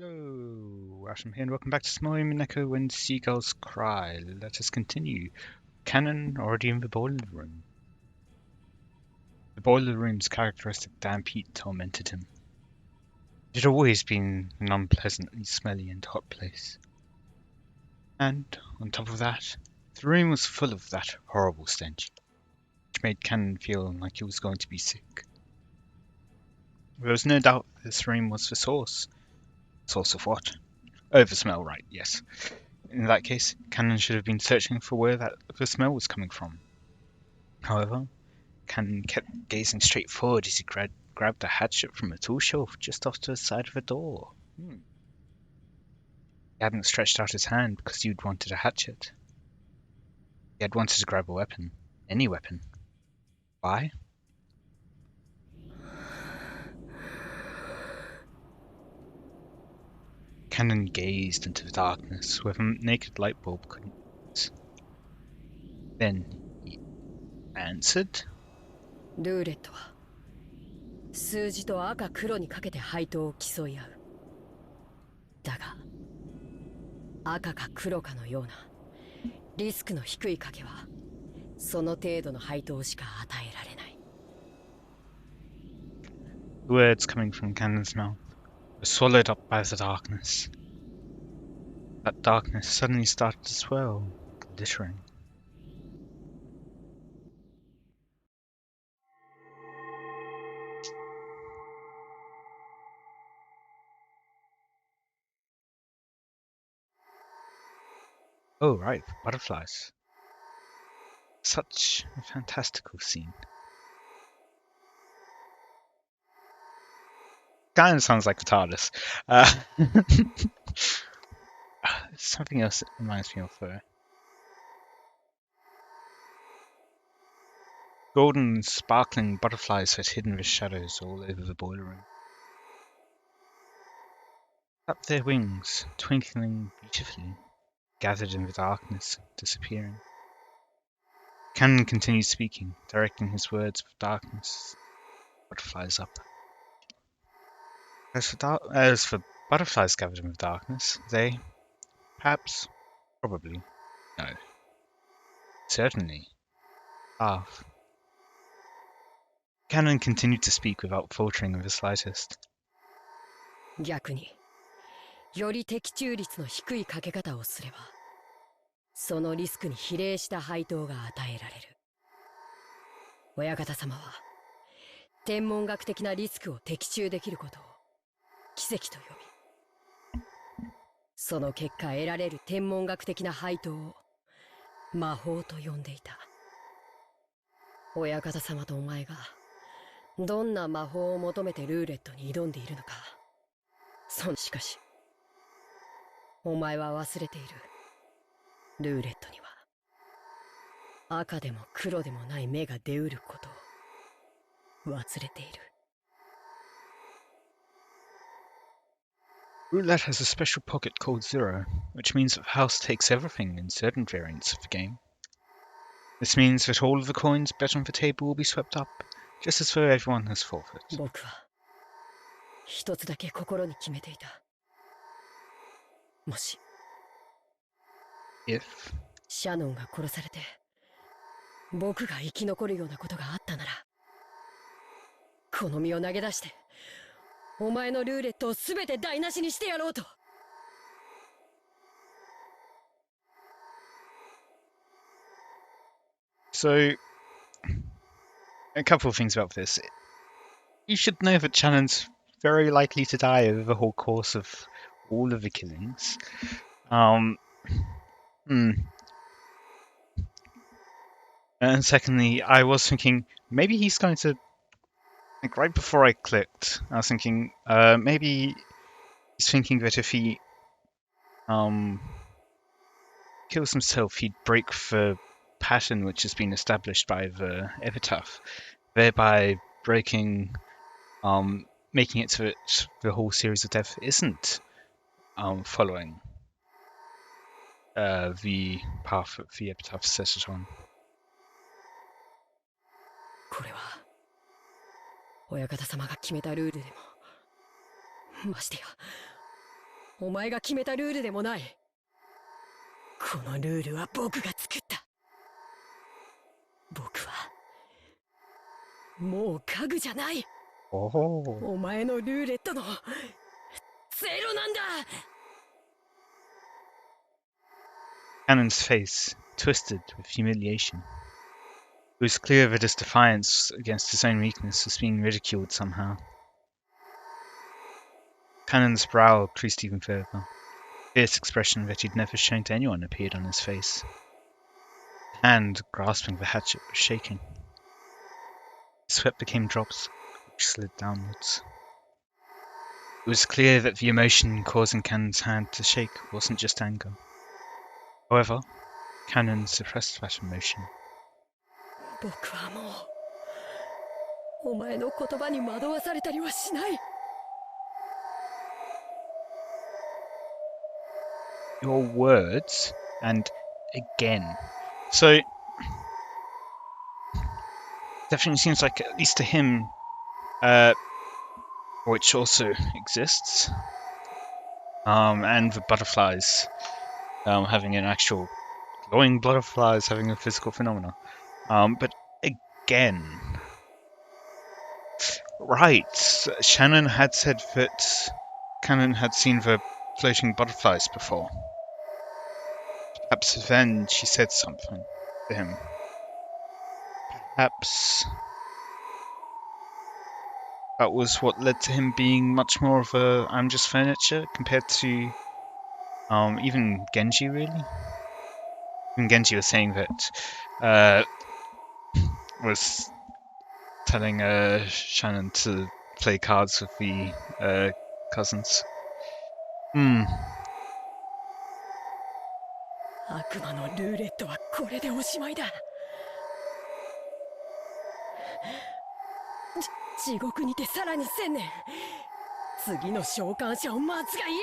Hello, Watem here, and welcome back to Small Umineko When Seagulls Cry. Let us continue. Cannon already in the boiler room. The boiler room's characteristic damp heat tormented him. It had always been an unpleasantly smelly and hot place. And, on top of that, the room was full of that horrible stench, which made Cannon feel like he was going to be sick. There was no doubt this room was the source. Source of what? Oh, the smell, right, yes. In that case, Cannon should have been searching for where the smell was coming from. However, Cannon kept gazing straight forward as he grabbed a hatchet from a tool shelf just off to the side of the door. He hadn't stretched out his hand because he'd wanted a hatchet. He had wanted to grab a weapon. Any weapon. Why? Cannon gazed into the darkness where the naked light bulb couldn't reach. Then he answered. ルーレットは数字と赤黒にかけて配当を競い合う。だが赤か黒かのようなリスクの低い賭けはその程度の配当しか与えられない。 The words coming from Cannon's mouth were swallowed up by the darkness. That darkness suddenly started to swirl, glittering. Oh, right, butterflies. Such a fantastical scene. Kind of sounds like the TARDIS. Something else that reminds me of golden, sparkling butterflies had hidden the shadows all over the boiler room. Up their wings, twinkling beautifully, gathered in the darkness, disappearing. Cannon continued speaking, directing his words with darkness, butterflies up. As for butterflies gathered in the darkness, they, perhaps, probably, no, certainly, laugh. Cannon continued to speak without faltering in the slightest. 逆により的中率の低い賭け方をすればそのリスクに比例した配当が与えられる。親方様は天文学的なリスクを的中できることを奇跡と呼び、その結果得られる天文学的な配当を魔法と呼んでいた。親方様とお前がどんな魔法を求めてルーレットに挑んでいるのか。しかしお前は忘れている。ルーレットには赤でも黒でもない目が出うることを忘れている。Roulette has a special pocket called Zero, which means that the house takes everything in certain variants of the game. This means that all of the coins bet on the table will be swept up, just as though everyone has forfeit. 僕は一つだけ心に決めていた。もし If シャノンが殺されて僕が生き残るようなことがあったなら、この身を投げ出してお前のルーレットを全て台無しにしてやろうと。So, a couple of things about this. You should know that Shannon's very likely to die over the whole course of all of the killings. And secondly, I was thinking maybe he's going to. Like right before I clicked, I was thinking maybe he's thinking that if he kills himself, he'd break the pattern which has been established by the Epitaph, thereby breaking, making it so that the whole series of death isn't following the path that the Epitaph set it on. これは親方様が決めたルールでも、ましてやお前が決めたルールでもない。このルールは僕が作った。僕はもう家具じゃない。お前のルーレットのゼロなんだ。 Cannon's face twisted with humiliation. It was clear that his defiance against his own weakness was being ridiculed somehow. Cannon's brow creased even further. A fierce expression that he'd never shown to anyone appeared on his face. The hand grasping the hatchet was shaking. The sweat became drops, which slid downwards. It was clear that the emotion causing Cannon's hand to shake wasn't just anger. However, Cannon suppressed that emotion. 僕はもうお前の言葉に惑わされたりはしない。 Your words, and again. So, definitely seems like, at least to him, which also exists, and the butterflies, having an actual glowing butterflies having a physical phenomena. But again, right, Shannon had said that Cannon had seen the floating butterflies before. Perhaps then she said something to him. Perhaps that was what led to him being much more of a I'm just furniture compared to even Genji, really. Even Genji was saying that was telling Shannon to play cards with the cousins. 悪魔のルーレットはこれでおしまいだ。地獄にてさらに1000年。次の召喚者を待つがいい。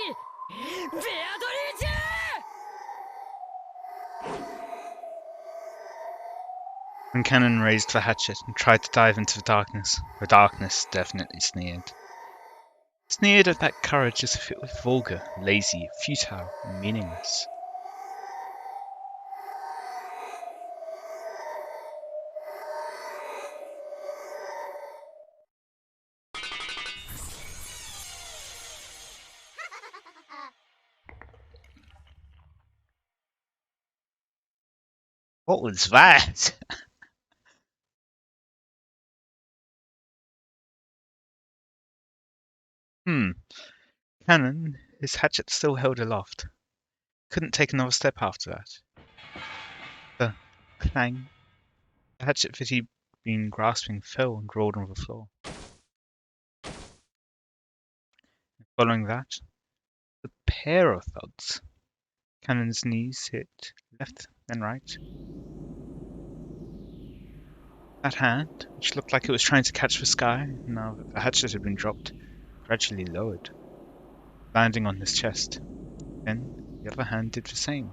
ベアドリーチェ When Cannon raised the hatchet and tried to dive into the darkness definitely sneered. Sneered at that courage as if it was vulgar, lazy, futile, and meaningless. What was that? Cannon, his hatchet still held aloft, couldn't take another step after that. The clang. The hatchet that he'd been grasping fell and rolled on the floor. Following that, a pair of thuds. Cannon's knees hit left and right. That hand, which looked like it was trying to catch the sky, now that the hatchet had been dropped, gradually lowered, landing on his chest. Then the other hand did the same.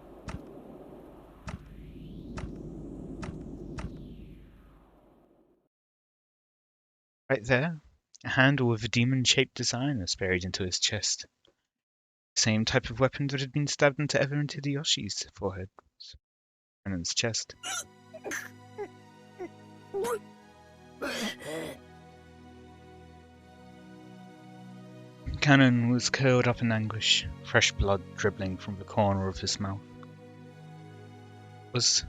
Right there, a handle with a demon-shaped design was buried into his chest. The same type of weapon that had been stabbed into Evan Hideyoshi's forehead. Cannon's chest. Cannon was curled up in anguish, fresh blood dribbling from the corner of his mouth. Was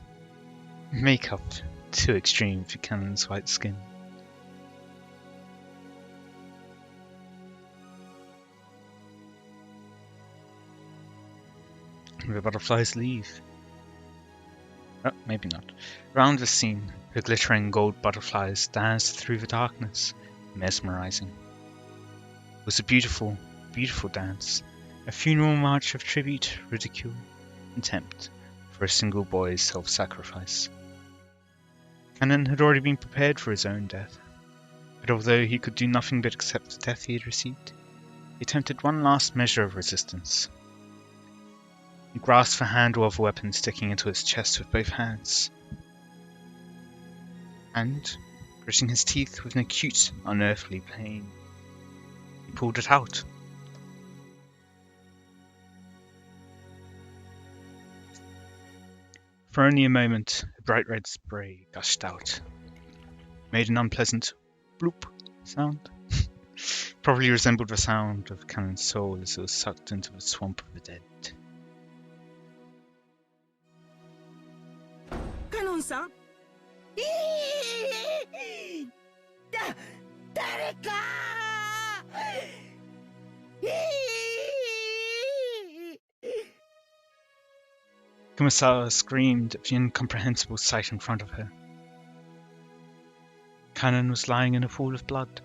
makeup too extreme for Cannon's white skin? The butterflies leave. Oh, maybe not. Around the scene, the glittering gold butterflies danced through the darkness, mesmerizing. It was a beautiful, beautiful dance, a funeral march of tribute, ridicule, contempt for a single boy's self-sacrifice. Cannon had already been prepared for his own death, but although he could do nothing but accept the death he had received, he attempted one last measure of resistance. He grasped the handle of a weapon sticking into his chest with both hands, and, gritting his teeth with an acute, unearthly pain, he pulled it out. For only a moment, a bright red spray gushed out. Made an unpleasant bloop sound. Probably resembled the sound of Cannon's soul as it was sucked into the swamp of the dead. Cannon-san? Kumasawa screamed at the incomprehensible sight in front of her. Cannon was lying in a pool of blood.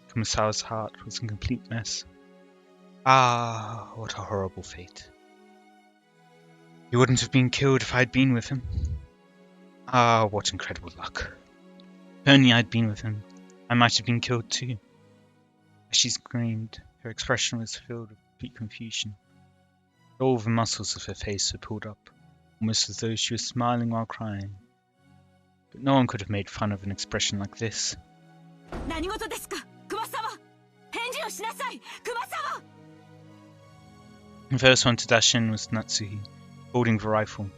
Kumasawa's heart was in complete mess. Ah, what a horrible fate. He wouldn't have been killed if I'd been with him. Ah, what incredible luck. If only I'd been with him, I might have been killed too. As she screamed, her expression was filled with complete confusion. All the muscles of her face were pulled up, almost as though she was smiling while crying. But no one could have made fun of an expression like this. The first one to dash in was Natsuhi, holding the rifle.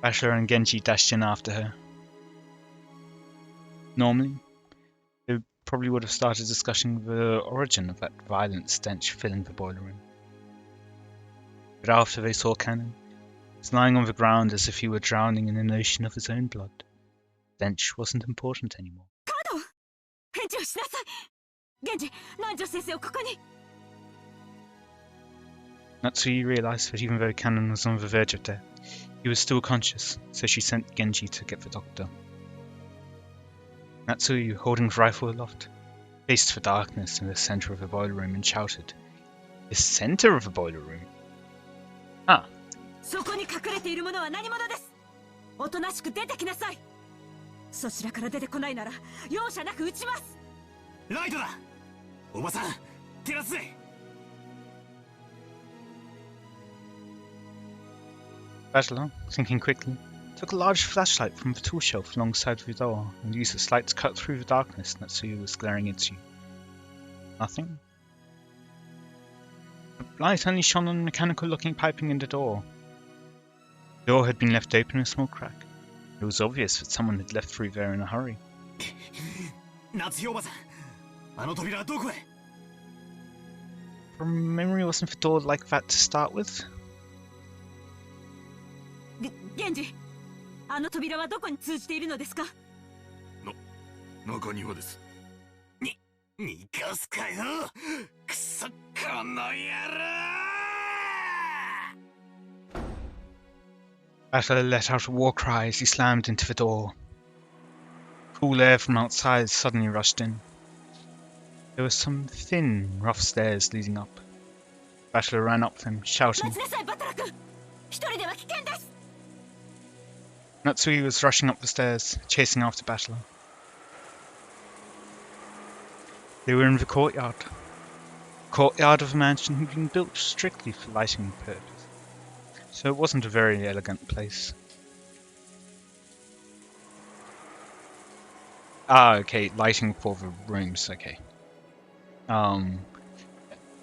Bachelor and Genji dashed in after her. Normally, they probably would have started discussing the origin of that violent stench filling the boiler room. But after they saw Cannon, he was lying on the ground as if he were drowning in an ocean of his own blood. Stench wasn't important anymore. Natsui realized that even though Cannon was on the verge of death, he was still conscious, so she sent Genji to get the doctor. Natsui, holding the rifle aloft, faced the darkness in the center of the boiler room and shouted, "The center of the boiler room? Ah. そこに隠れているものは何者です。おとなしく出てきなさい。そちらから出てこないなら容赦なく撃ちます。ライトだ。おばさん、照らすぜ。Bachelor, thinking quickly, took a large flashlight from the tool shelf alongside the door and used its light to cut through the darkness Natsuya was glaring into. Nothing? The light only shone on the mechanical-looking piping in the door. The door had been left open in a small crack. It was obvious that someone had left through there in a hurry. From memory, wasn't the door like that to start with? Genji, あの扉はどこに通じているのですか？中庭です。逃がすかよ。くそこの野郎。Bachelor let out a war cry as he slammed into the door. Cool air from outside suddenly rushed in. There were some thin, rough stairs leading up. Bachelor ran up them, shouting. Natsui was rushing up the stairs, chasing after Bachelor. They were in the courtyard. The courtyard of a mansion had been built strictly for lighting purposes, so it wasn't a very elegant place. Ah, okay, lighting for the rooms, okay.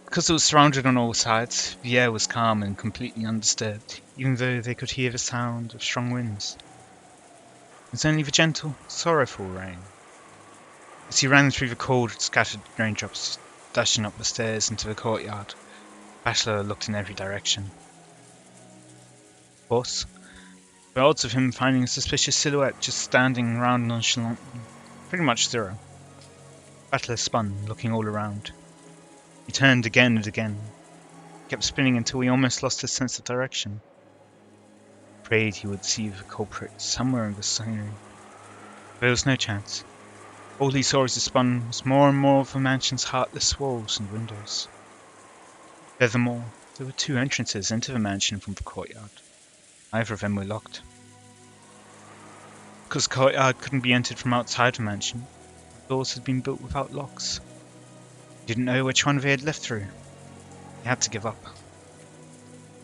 Because it was surrounded on all sides, the air was calm and completely undisturbed, even though they could hear the sound of strong winds. It was only the gentle, sorrowful rain. As he ran through the cold, scattered raindrops, dashing up the stairs into the courtyard, Bachelor looked in every direction. Of course, the odds of him finding a suspicious silhouette just standing around nonchalantly, pretty much zero. Bachelor spun, looking all around. He turned again and again, kept spinning until he almost lost his sense of direction. Prayed he would see the culprit somewhere in the scenery. There was no chance. All he saw as he spun was more and more of the mansion's heartless walls and windows. Furthermore, there were two entrances into the mansion from the courtyard. Neither of them were locked. Because the courtyard couldn't be entered from outside the mansion, the doors had been built without locks. He didn't know which one they had left through. He had to give up.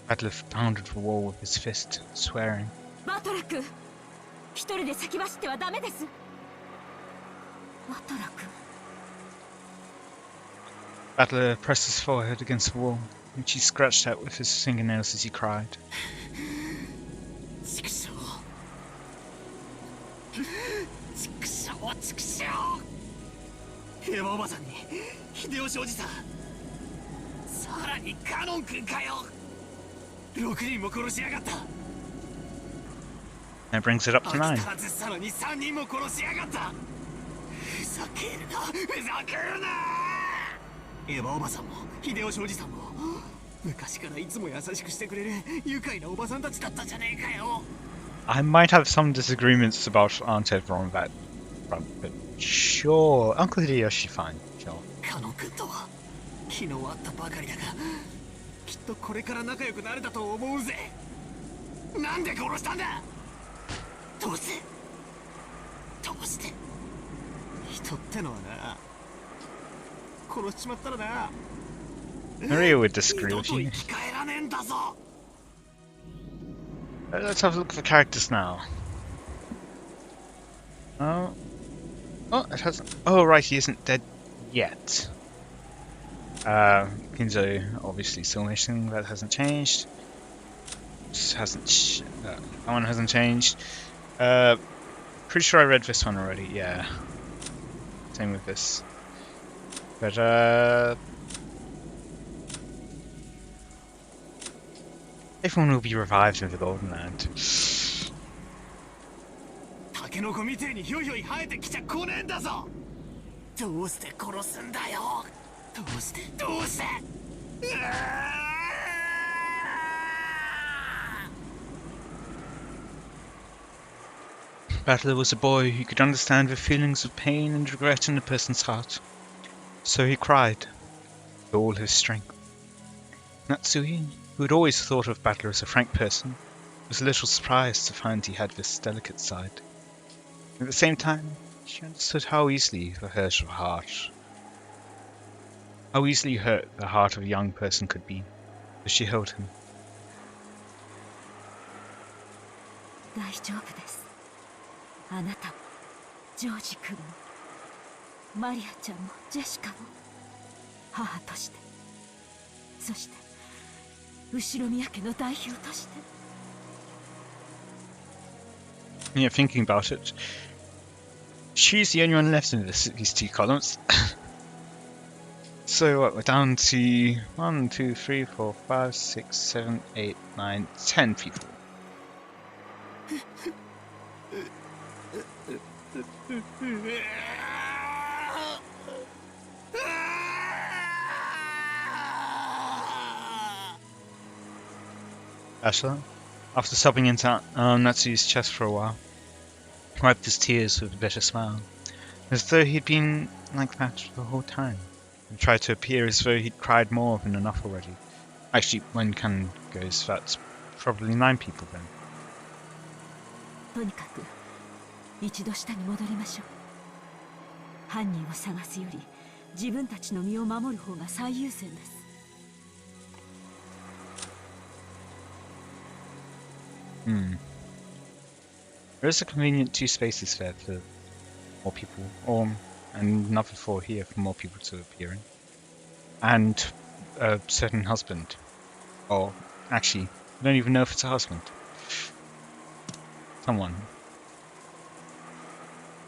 Bachelor pounded the wall with his fist, swearing. Bachelor pressed his forehead against the wall, which he scratched at with his fingernails as he cried. 畜生畜生畜生エヴァおばさんに秀吉おじさん、さらにカノン君かよ。6人も殺しやがった。 That brings it up to 9. 飽き足らずさらに3人も殺しやがった。ふざけるなふざけるな。エヴァおばさんも秀吉おじさんも昔からいつも優しくしてくれる愉快なおばさんたちだったじゃねえかよ。 I might have some disagreements about Aunt Edra on that front, but sure, Uncle Hideyoshi, fine, sure. カノン君とは昨日会ったばかりだが、きっとこれから仲良くなれたと思うぜ。なんで殺したんだ。どうして人ってのはな、殺しちまったらな、 Maria would disagree 二度 with と you. 生き返らねえんだぞ。 Let's have a look at the characters now. Oh, it hasn't. Oh, right, he isn't dead yet. Kinzo obviously still missing. That hasn't changed. That one hasn't changed. Pretty sure I read this one already. Yeah. Same with this. But everyone will be revived in the Golden Land. タケノコみてえにひょいひょい生えてきちゃ来ねえんだぞ。どうして殺すんだよ。どうしてうわー。 Battler was a boy who could understand the feelings of pain and regret in a person's heart. So he cried with all his strength. Natsui, who had always thought of Battler as a frank person, was a little surprised to find he had this delicate side. At the same time, she understood how easily the hurt the heart of a young person could be, as she held him. 大丈夫です。あなたもジョージ君もマリアちゃんもジェシカも母として、そして後ろ宮家の代表として。 Yeah, thinking about it, she's the only one left in these two columns. So what, we're down to 1, 2, 3, 4, 5, 6, 7, 8, 9, 10 people. Ashla, after sobbing into Natsu's chest for a while, wiped his tears with a bitter smile, as though he'd been like that the whole time, and tried to appear as though he'd cried more than enough already. Actually, when Canon goes, that's probably 9 people then. とにかく一度下に戻りましょう。犯人を探すより自分たちの身を守る方が最優先です。 There is a convenient 2 spaces there for more people, and another 4 here for more people to appear in. And a certain husband. Or, actually, I don't even know if it's a husband. Someone.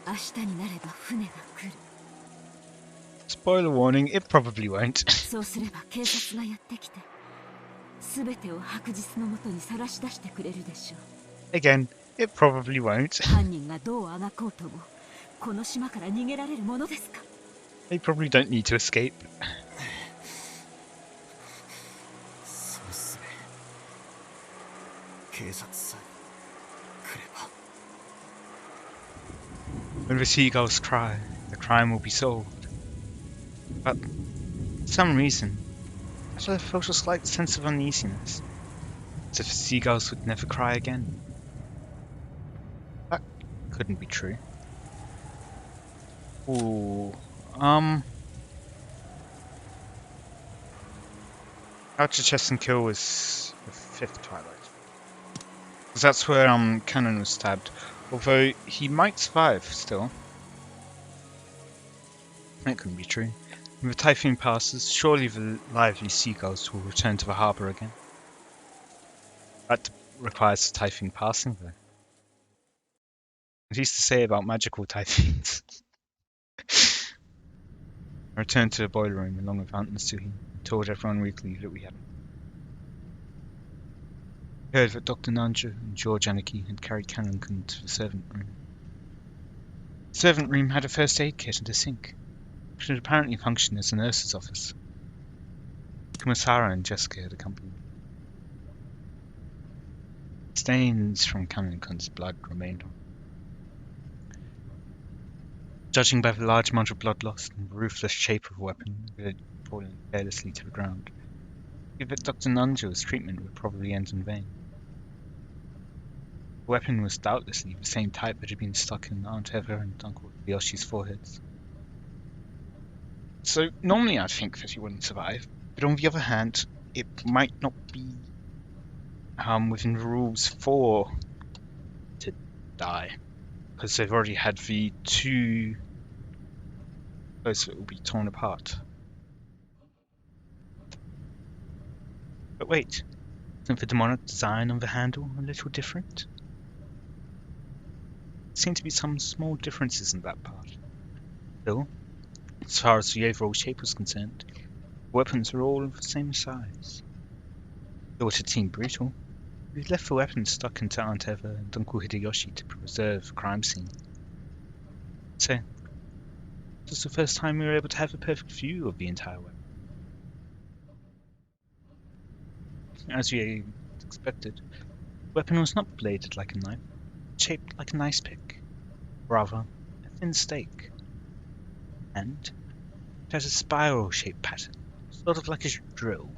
明日になれば船が来る。 Spoiler warning, it probably won't. そうすれば警察がやってきて、すべてを白日のもとにさらし出してくれるでしょう。 Again, it probably won't. 犯人がどうあがこうとも、この島から逃げられるものですか。 They probably don't need to escape. そうっすね。警察さえ来れば。 When the seagulls cry, the crime will be solved. But, for some reason, I felt a slight sense of uneasiness, as if the seagulls would never cry again. That couldn't be true. Ooh, Outer Chest and Kill was the 5th Twilight. Because that's where Cannon was stabbed. Although he might survive still. That couldn't be true. When the typhoon passes, surely the lively seagulls will return to the harbour again. That requires typhing passing, though. What he used to say about magical typhings. I returned to the boiler room along with Aunt Natsuhi and told everyone weekly that we hadn't heard that Dr. Nanja and George Anarchy had carried Kanran-kun to the servant room. The servant room had a first aid kit and a sink, which had apparently functioned as a nurse's office. Kumasara and Jessica had accompanied me. Stains from Kanran-kun's blood remained on. Judging by the large amount of blood loss and the ruthless shape of the weapon that had fallen carelessly to the ground, I figured that Dr. Nanjo's treatment would probably end in vain. The weapon was doubtlessly the same type that had been stuck in Aunt Eva and Uncle Yoshi's foreheads. So normally I'd think that he wouldn't survive, but on the other hand, it might not be within the rules for to die, because they've already had the two clothes that will be torn apart. But wait, isn't the demonic design on the handle a little different? There seem to be some small differences in that part. Still, as far as the overall shape was concerned, the weapons were all of the same size. Though it had seemed brutal, we'd left the weapons stuck into Aunt Eva and Uncle Hideyoshi to preserve the crime scene. So, this was the first time we were able to have a perfect view of the entire weapon. As we expected, the weapon was not bladed like a knife, but shaped like an ice pick, rather a thin stake. And it had a spiral-shaped pattern, sort of like a drill,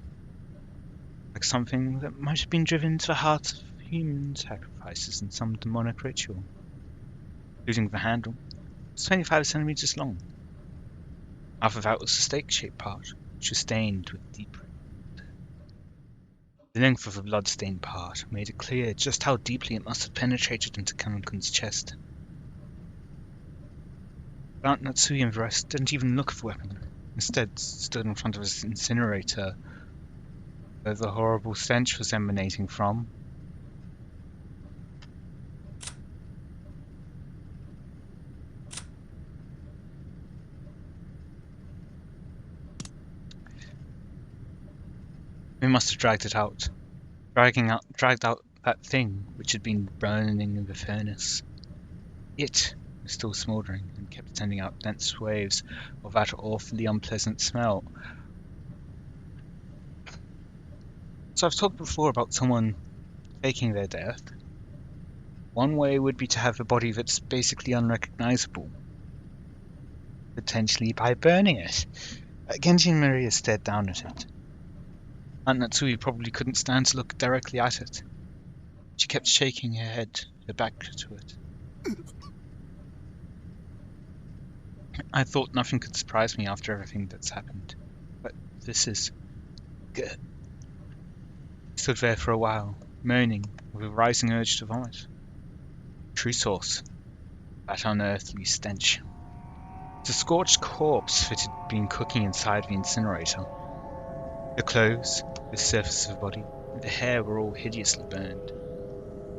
like something that might have been driven into the heart of human sacrifices in some demonic ritual. Including the handle, it was 25 centimeters long. Half of that was the stake-shaped part, which was stained with deep red. The length of the blood-stained part made it clear just how deeply it must have penetrated into Kanran-kun's chest. Aunt Natsui and the rest didn't even look at the weapon, instead stood in front of his incinerator, where the horrible stench was emanating from. We must have dragged it out. Dragged out that thing which had been burning in the furnace. It was still smouldering and kept sending out dense waves of that awfully unpleasant smell. So I've talked before about someone faking their death. One way would be to have a body that's basically unrecognizable, potentially by burning it. Genji and Maria stared down at it. Aunt Natsui probably couldn't stand to look directly at it. She kept shaking her head, her back to it. I thought nothing could surprise me after everything that's happened, but this is good. I stood there for a while, moaning, with a rising urge to vomit. True source, that unearthly stench. The scorched corpse that had been cooking inside the incinerator. The clothes, the surface of the body, and the hair were all hideously burned.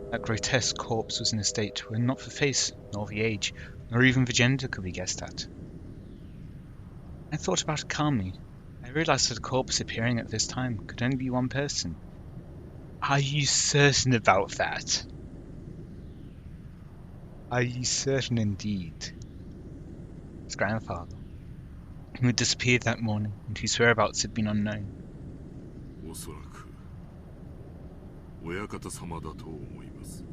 That grotesque corpse was in a state where not the face, nor the age, nor even the gender could be guessed at. I thought about it calmly. I realized that a corpse appearing at this time could only be one person. Are you certain about that? Are you certain indeed? His grandfather, who had disappeared that morning and whose whereabouts had been unknown. おそらく親方様だと思います。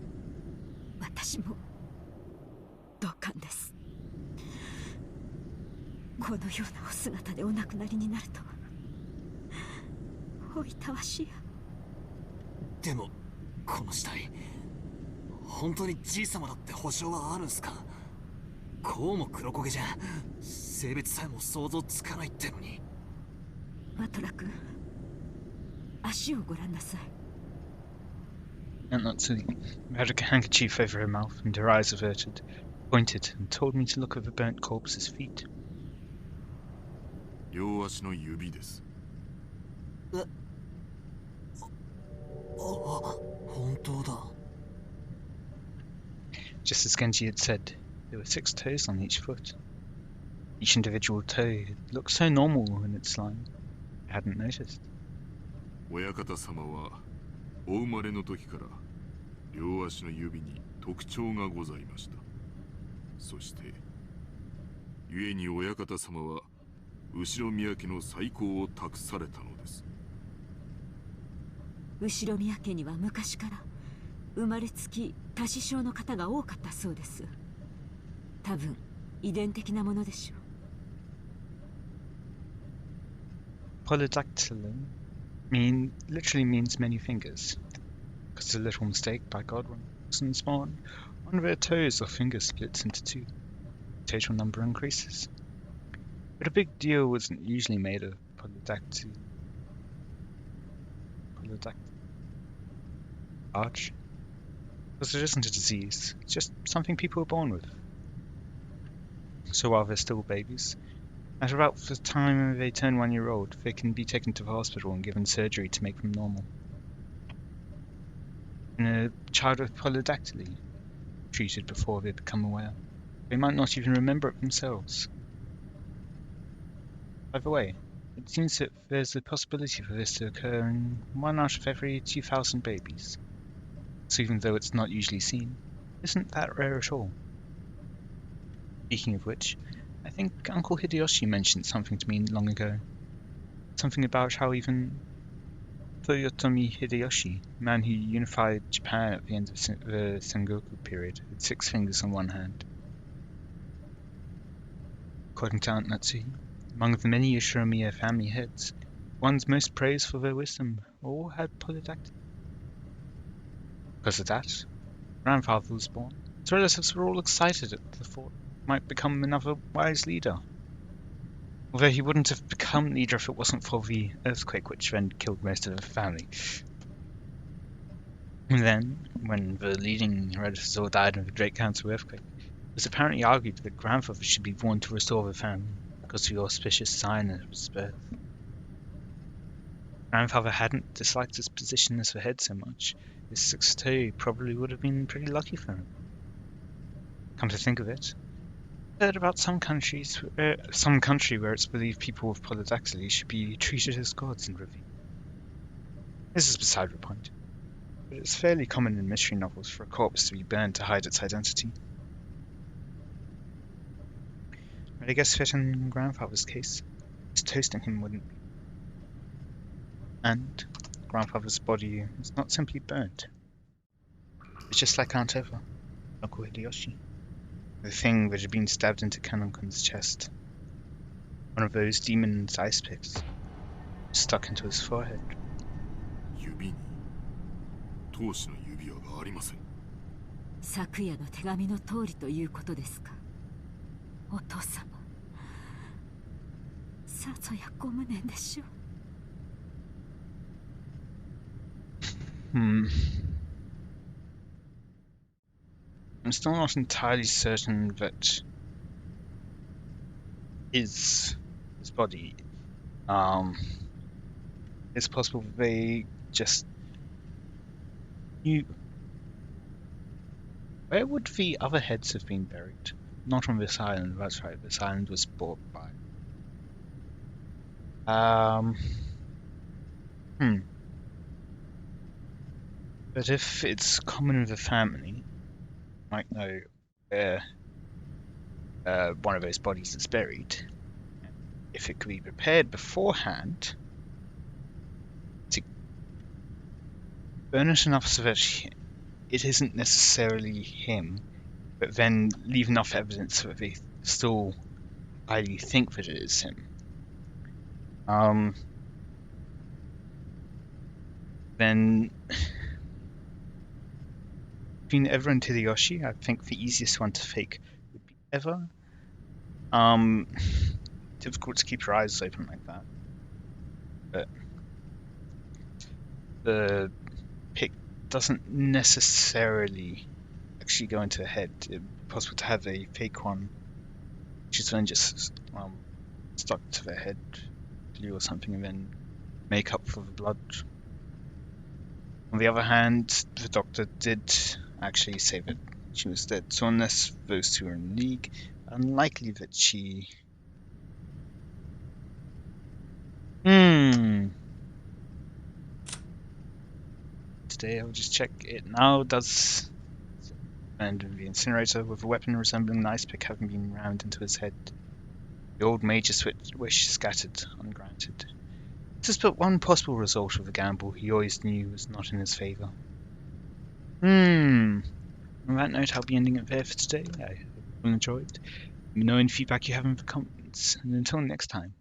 私も同感です。このようなお姿でお亡くなりになるとはおいたわしや。でもこの死体本当にじい様だって保証はあるんすか？こうも黒焦げじゃ性別さえも想像つかないってのに。ワトラ君、足をご覧なさい。 Aunt Natsui had a handkerchief over her mouth and her eyes averted, pointed and told me to look at the burnt corpse's feet. 両足の指です。本当だ。Just as Genji had said, there were 6 toes on each foot. Each individual toe looked so normal in its line, I hadn't noticed. 親方様はお生まれの時から両足の指に特徴がございました。そして故に親方様は後ろ宮家の再興を託されたのです。後宮家には昔から生まれつき多子症の方が多かったそうです。多分遺伝的なものでしょう。Polydactyly literally means many fingers, because a little mistake by God when person is born, one of their toes or fingers splits into 2. The total number increases. But a big deal wasn't usually made of polydactyly. Arch? Because it isn't a disease, it's just something people are born with. So while they're still babies, at about the time they turn 1 year old, they can be taken to the hospital and given surgery to make them normal. And a child with polydactyly, treated before they become aware, they might not even remember it themselves. By the way, it seems that there's a possibility for this to occur in 1 out of every 2,000 babies. So even though it's not usually seen, it isn't that rare at all. Speaking of which, I think Uncle Hideyoshi mentioned something to me long ago. Something about how even Toyotomi Hideyoshi, the man who unified Japan at the end of the Sengoku period, had 6 fingers on one hand. According to Aunt Natsuhi, among the many Yoshiromiya family heads, ones most praised for their wisdom all had polydactyly. Because of that, grandfather was born. His relatives were all excited at the thought he might become another wise leader. Although he wouldn't have become leader if it wasn't for the earthquake which then killed most of the family. And then, when the leading relatives all died in the Great Council earthquake, it was apparently argued that grandfather should be born to restore the family because of the auspicious sign of his birth. Grandfather hadn't disliked his position as the head so much. His 6th toe probably would have been pretty lucky for him. Come to think of it, I heard about some country where it's believed people with polydactyly should be treated as gods and revered. This is beside the point, but it's fairly common in mystery novels for a corpse to be burned to hide its identity. But I guess that in grandfather's case, just toasting him wouldn't be. And grandfather's body is not simply burnt. It's just like Aunt Eva, Uncle Hideyoshi. The thing that had been stabbed into Kanonkun's chest. One of those demon's ice picks stuck into his forehead. 指に当主の指輪がありません。昨夜の手紙の通りということですか。お父様、さぞやご無念でしょう。I'm still not entirely certain that his body, it's possible they just knew. Where would the other heads have been buried? Not on this island, that's right, this island was bought by. But if it's common in the family, might know where one of those bodies is buried. If it could be prepared beforehand to burn it enough so that it isn't necessarily him, but then leave enough evidence so that they still highly think that it is him. Then between Eva and Hideyoshi, I think the easiest one to fake would be Eva. Difficult to keep your eyes open like that. But the pick doesn't necessarily actually go into the head. It's possible to have a fake one, which is then just stuck to their head, glue or something, and then make up for the blood. On the other hand, the doctor did actually say that She was dead, so unless those two are in league, unlikely that she... Today I'll just check it now. Does... And the incinerator with a weapon resembling an ice pick having been rammed into his head. The old major's wish scattered, ungranted. This is but one possible result of the gamble he always knew was not in his favour. On that note, I'll be ending it there for today. I hope you all enjoyed. Let me know any feedback you have in the comments, and until next time.